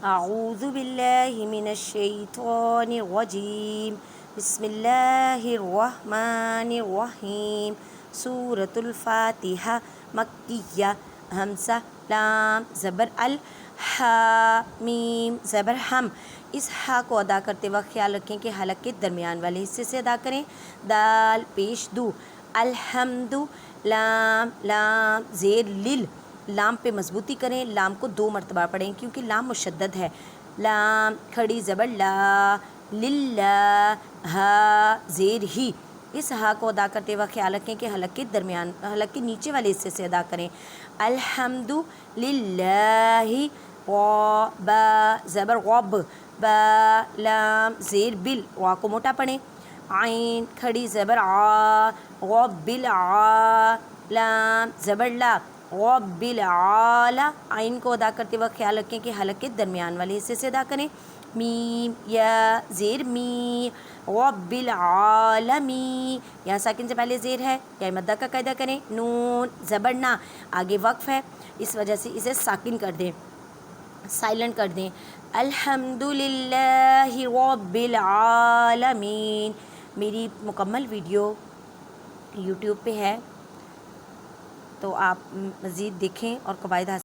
اعوذ باللہ من الشیطان الرجیم بسم اللہ الرحمن الرحیم سورۃ الفاتحہ مکیہ ہمزہ لام زبر ال ہا میم زبر ہم۔ اس ہا کو ادا کرتے وقت خیال رکھیں کہ حلق کے درمیان والے حصے سے ادا کریں۔ دال پیش دو الحمد لام لام زیر لل لام پہ مضبوطی کریں، لام کو 2 مرتبہ پڑھیں کیونکہ لام مشدد ہے۔ لام کھڑی زبر لا للہ ہا زیر ہی۔ اس ہا کو ادا کرتے وقت خیال رکھیں کہ حلق کے نیچے والے حصے سے ادا کریں۔ الحمد للہ وا با زبر غب با لام زیر بل وا کو موٹا پڑھیں۔ عین کھڑی زبر آ غب العا لام زبر لا غب العالا۔ عین کو ادا کرتے وقت خیال رکھیں کہ حلق کے درمیان والے حصے سے ادا کریں۔ میم یا زیر می رب العالمین، یہاں ساکن سے پہلے زیر ہے، یا مدہ کا قاعدہ کریں۔ نون زبر نا آگے وقف ہے، اس وجہ سے اسے ساکن کر دیں، سائلنٹ کر دیں۔ الحمد للہ رب العالمین۔ میری مکمل ویڈیو یوٹیوب پہ ہے، تو آپ مزید دیکھیں اور قواعد حاصل